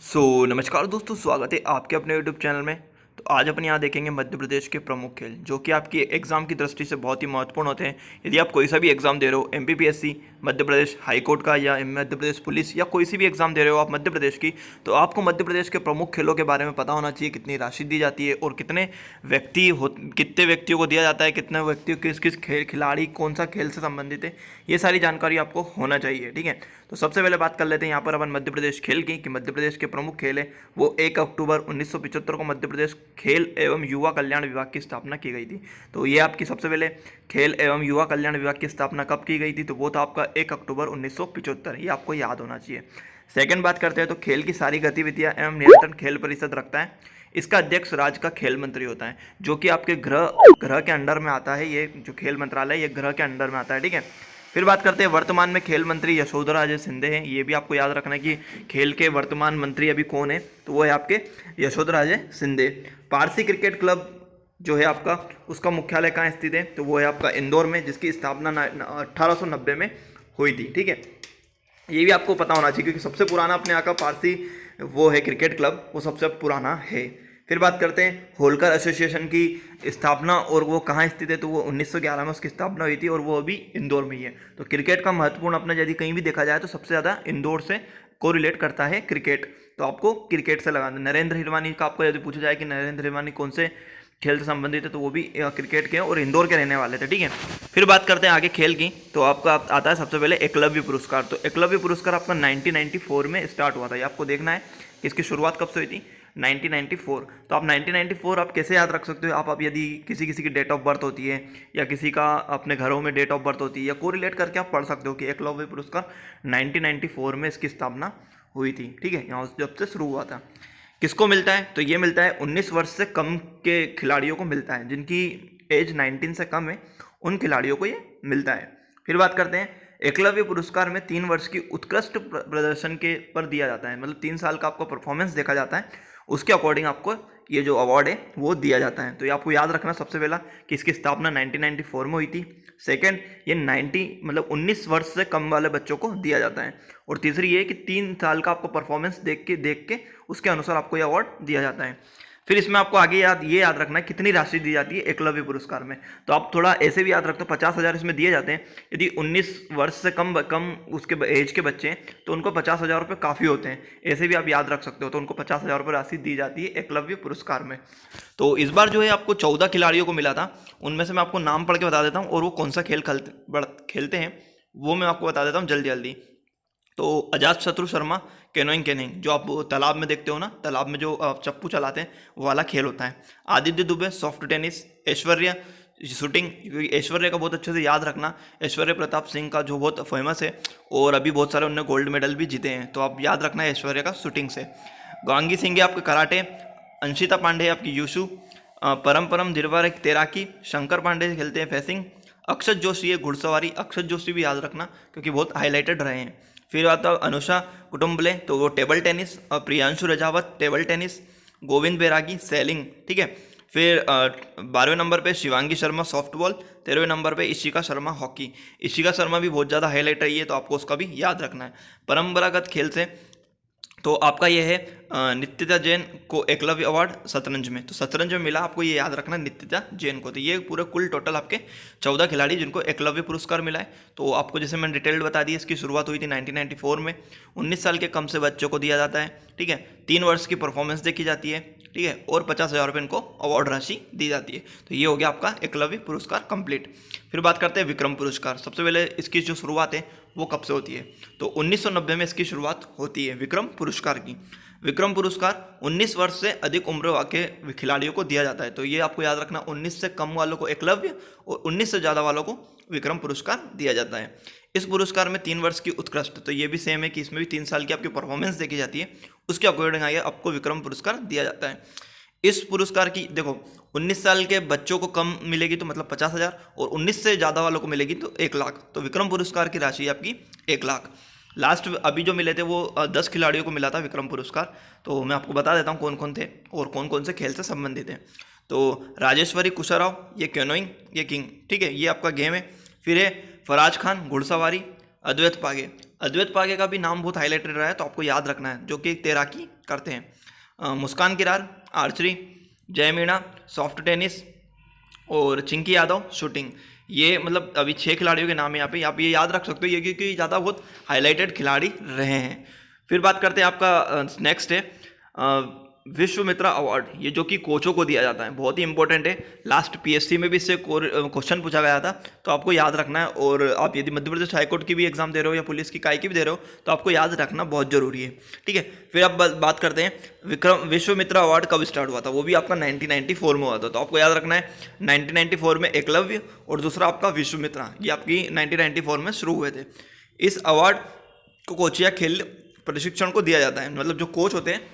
नमस्कार दोस्तों, स्वागत है आपके अपने यूट्यूब चैनल में। तो आज अपन यहाँ देखेंगे मध्य प्रदेश के प्रमुख खेल जो कि आपकी एग्ज़ाम की दृष्टि से बहुत ही महत्वपूर्ण होते हैं। यदि आप कोई सा भी एग्ज़ाम दे रहे हो, MPPSC, Madhya Pradesh high court का, या मध्य प्रदेश पुलिस, या कोई सी भी एग्ज़ाम दे रहे हो आप मध्य प्रदेश की, तो आपको मध्य प्रदेश के प्रमुख खेलों के बारे में पता होना चाहिए। कितनी राशि दी जाती है और कितने व्यक्तियों को दिया जाता है, कितने व्यक्ति किस किस खिलाड़ी कौन सा खेल से संबंधित है, ये सारी जानकारी आपको होना चाहिए। ठीक है, तो सबसे पहले बात कर लेते हैं यहाँ पर अपन मध्य प्रदेश खेल की, कि मध्य प्रदेश के प्रमुख खेल है वो 1 अक्टूबर 1975 को मध्य प्रदेश खेल एवं युवा कल्याण विभाग की स्थापना की गई थी। तो ये आपकी सबसे पहले खेल एवं युवा कल्याण विभाग की स्थापना कब की गई थी, तो वो था आपका 1 अक्टूबर 1975। ये आपको याद होना चाहिए। सेकंड बात करते हैं तो खेल की सारी गतिविधियां एवं नियंत्रण खेल परिषद रखता है। इसका अध्यक्ष राज्य का खेल मंत्री होता है, जो कि आपके गृह के अंडर में आता है। ये जो खेल मंत्रालय ये गृह के अंडर में आता है। ठीक है, फिर बात करते हैं वर्तमान में खेल मंत्री यशोधरा राजे सिंधे हैं। ये भी आपको याद रखना है कि खेल के वर्तमान मंत्री अभी कौन है, तो वो है आपके यशोधरा राजे सिंधे। पारसी क्रिकेट क्लब जो है आपका, उसका मुख्यालय कहाँ स्थित है, तो वो है आपका इंदौर में, जिसकी स्थापना 1890 में हुई थी। ठीक है, ये भी आपको पता होना चाहिए क्योंकि सबसे पुराना अपने यहाँ का पारसी वो है क्रिकेट क्लब, वो सबसे पुराना है। फिर बात करते हैं होलकर एसोसिएशन की स्थापना, और वो कहाँ स्थित है, तो वो 1911 में उसकी स्थापना हुई थी और वो अभी इंदौर में ही है। तो क्रिकेट का महत्वपूर्ण अपना यदि कहीं भी देखा जाए तो सबसे ज़्यादा इंदौर से कोरिलेट करता है क्रिकेट, तो आपको क्रिकेट से लगाना। नरेंद्र हिरवानी का आपको यदि पूछा जाए कि नरेंद्र हिरवानी कौन से खेल से संबंधित है, तो वो भी क्रिकेट के और इंदौर के रहने वाले थे। ठीक है, फिर बात करते हैं आगे खेल की, तो आपका आता है सबसे पहले एकलव्य पुरस्कार। तो एकलव्य पुरस्कार आपका 1994 में स्टार्ट हुआ था। ये आपको देखना है कि इसकी शुरुआत कब से हुई थी, 1994। तो आप 1994 आप कैसे याद रख सकते हो, आप यदि किसी की डेट ऑफ बर्थ होती है या किसी का अपने घरों में डेट ऑफ बर्थ होती है, या कोरिलेट करके आप पढ़ सकते हो कि एकलव्य पुरस्कार 1994 में इसकी स्थापना हुई थी। ठीक है, यहाँ जब से शुरू हुआ था। किसको मिलता है, तो ये मिलता है 19 वर्ष से कम के खिलाड़ियों को मिलता है। जिनकी एज 19 से कम है उन खिलाड़ियों को ये मिलता है। फिर बात करते हैं एकलव्य पुरस्कार में 3 वर्ष की उत्कृष्ट प्रदर्शन के पर दिया जाता है। मतलब 3 साल का आपका परफॉर्मेंस देखा जाता है, उसके अकॉर्डिंग आपको ये जो अवार्ड है वो दिया जाता है। तो ये आपको याद रखना सबसे पहला कि इसकी स्थापना 1994 में हुई थी। सेकंड, ये 19 वर्ष से कम वाले बच्चों को दिया जाता है। और तीसरी ये कि 3 साल का आपको परफॉर्मेंस देख के उसके अनुसार आपको ये अवार्ड दिया जाता है। फिर इसमें आपको आगे याद रखना है कितनी राशि दी जाती है एकलव्य पुरस्कार में। तो आप थोड़ा ऐसे भी याद रखते हो, 50,000 इसमें दिए जाते हैं। यदि 19 वर्ष से कम उसके एज के बच्चे हैं तो उनको 50,000 रुपये काफ़ी होते हैं, ऐसे भी आप याद रख सकते हो। तो उनको 50,000 रुपये राशि दी जाती है एकलव्य पुरस्कार में। तो इस बार जो है आपको 14 खिलाड़ियों को मिला था। उनमें से मैं आपको नाम पढ़ के बता देता हूँ, और वो कौन सा खेल खेलते हैं वो मैं आपको बता देता हूँ जल्दी जल्दी। तो अजात शत्रु शर्मा कैनोइंग, जो आप तालाब में देखते हो ना, तालाब में जो आप चप्पू चलाते हैं वो वाला खेल होता है। Aditya Dubey soft tennis, Aishwarya shooting, क्योंकि ऐश्वर्या का बहुत अच्छे से याद रखना, ऐश्वर्या प्रताप सिंह का जो बहुत फेमस है और अभी बहुत सारे उन्होंने गोल्ड मेडल भी जीते हैं, तो आप याद रखना है ऐश्वर्या का शूटिंग से। गांगी सिंह है आपके कराटे, अंशिता पांडे आपकी यूशु, परम दिलवर तैराकी, शंकर पांडे खेलते हैं फेसिंग, अक्षत जोशी है घुड़सवारी। अक्षत जोशी भी याद रखना क्योंकि बहुत हाईलाइटेड रहे हैं। फिर आता है अनुषा कुटुम्बले, तो वो टेबल टेनिस, और प्रियांशु रजावत टेबल टेनिस, गोविंद बैरागी सेलिंग। ठीक है, फिर 12वें नंबर पे शिवांगी शर्मा सॉफ्टबॉल, 13वें नंबर पे इशिका शर्मा हॉकी। इशिका शर्मा भी बहुत ज़्यादा हाईलाइट रही है, तो आपको उसका भी याद रखना है। परंपरागत खेल से तो आपका ये है नित्यता जैन को एकलव्य अवार्ड शतरंज में, तो शतरंज में मिला आपको, ये याद रखना नित्यता जैन को। तो ये पूरे कुल टोटल आपके 14 खिलाड़ी जिनको एकलव्य पुरस्कार मिला है। तो आपको जैसे मैंने डिटेल्ड बता दी, इसकी शुरुआत हुई थी 1994 में। 19 साल के कम से बच्चों को दिया जाता है। ठीक है, 3 वर्ष की परफॉर्मेंस देखी जाती है। ठीक है, और 50,000 रुपये इनको अवार्ड राशि दी जाती है। तो ये हो गया आपका एकलव्य पुरस्कार कंप्लीट। फिर बात करते हैं विक्रम पुरस्कार। सबसे पहले इसकी जो शुरुआत है वो कब से होती है, तो 1990 में इसकी शुरुआत होती है विक्रम पुरस्कार की। विक्रम पुरस्कार 19 वर्ष से अधिक उम्र के खिलाड़ियों को दिया जाता है। तो ये आपको याद रखना, 19 से कम वालों को एकलव्य और 19 से ज़्यादा वालों को विक्रम पुरस्कार दिया जाता है। इस पुरस्कार में 3 वर्ष की उत्कृष्ट, तो ये भी सेम है कि इसमें भी 3 साल की आपकी परफॉर्मेंस देखी जाती है, उसके अकॉर्डिंग आगे आपको विक्रम पुरस्कार दिया जाता है। इस पुरस्कार की देखो 19 साल के बच्चों को कम मिलेगी तो मतलब 50,000, और 19 से ज़्यादा वालों को मिलेगी तो 1 लाख। तो विक्रम पुरस्कार की राशि आपकी 1 लाख। लास्ट अभी जो मिले थे वो 10 खिलाड़ियों को मिला था विक्रम पुरस्कार। तो मैं आपको बता देता हूँ कौन कौन थे और कौन कौन से खेल से संबंधित हैं। तो राजेश्वरी कुशाराव, ये कैनोइंग, ये किंग। ठीक है, ये आपका गेम है। फिर है फराज खान घुड़सवारी, अद्वैत पागे अद्वैत पागे का भी नाम बहुत हाईलाइटेड रहा है, तो आपको याद रखना है, जो कि तैराकी करते हैं। मुस्कान किरार आर्चरी, जय मीणा सॉफ्ट टेनिस और चिंकी यादव शूटिंग। ये मतलब अभी 6 खिलाड़ियों के नाम है यहाँ पे, आप ये याद रख सकते हो, ये क्योंकि ज़्यादा बहुत हाईलाइटेड खिलाड़ी रहे हैं। फिर बात करते हैं आपका नेक्स्ट है विश्वमित्रा अवार्ड, ये जो कि कोचों को दिया जाता है, बहुत ही इंपॉर्टेंट है। लास्ट पीएससी में भी इससे क्वेश्चन पूछा गया था, तो आपको याद रखना है। और आप यदि मध्य प्रदेश हाईकोर्ट की भी एग्जाम दे रहे हो या पुलिस की काई की भी दे रहे हो, तो आपको याद रखना बहुत जरूरी है, ठीक है। फिर अब बात करते हैं विश्वमित्रा अवार्ड कब स्टार्ट हुआ था, वो भी आपका 1994 में हुआ था। तो आपको याद रखना है 1994 में एकलव्य और दूसरा आपका विश्वमित्रा, ये आपकी 1994 में शुरू हुए थे। इस अवार्ड को कोच या खेल प्रशिक्षण को दिया जाता है, मतलब जो कोच होते हैं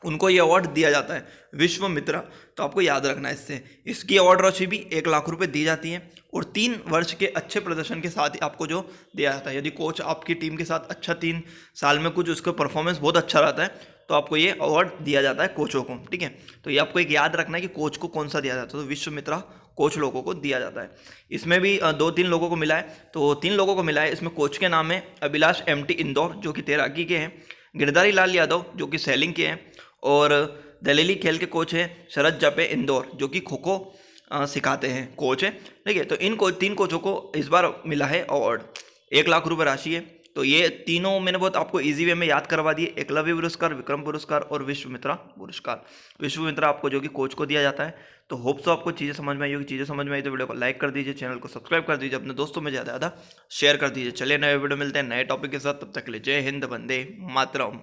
उनको ये अवार्ड दिया जाता है विश्वमित्रा। तो आपको याद रखना है इससे। इसकी अवार्ड राशि भी 1 लाख रुपए दी जाती है और 3 वर्ष के अच्छे प्रदर्शन के साथ ही आपको जो दिया जाता है। यदि कोच आपकी टीम के साथ अच्छा 3 साल में कुछ उसका परफॉर्मेंस बहुत अच्छा रहता है, तो आपको ये अवार्ड दिया जाता है कोचों को, ठीक है। तो ये आपको एक याद रखना है कि कोच को कौन सा दिया जाता है, तो विश्वमित्रा कोच लोगों को दिया जाता है। इसमें भी 2-3 लोगों को मिला है, तो 3 लोगों को मिला है। इसमें कोच के नाम है अभिलाष MT इंदौर, जो कि तैराकी के हैं, गिरधारी लाल यादव जो कि सेलिंग के हैं, और दलेली खेल के कोच हैं शरद जपे इंदौर, जो कि खो खो सिखाते हैं, कोच है, ठीक है। तो इन 3 कोचों को इस बार मिला है अवार्ड। 1 लाख रुपए राशि है। तो ये तीनों मैंने बहुत आपको इजी वे में याद करवा दिए, एकलव्य पुरस्कार, विक्रम पुरस्कार और विश्वमित्रा पुरस्कार। विश्वमित्रा आपको जो कि कोच को दिया जाता है। तो होप सो आपको चीज़ें समझ में आई होगी। चीज़ें समझ में आई तो वीडियो को लाइक कर दीजिए, चैनल को सब्सक्राइब कर दीजिए, अपने दोस्तों में ज़्यादा शेयर कर दीजिए। चलिए नए वीडियो मिलते हैं नए टॉपिक के साथ, तब तक के लिए जय हिंद, वंदे मातरम।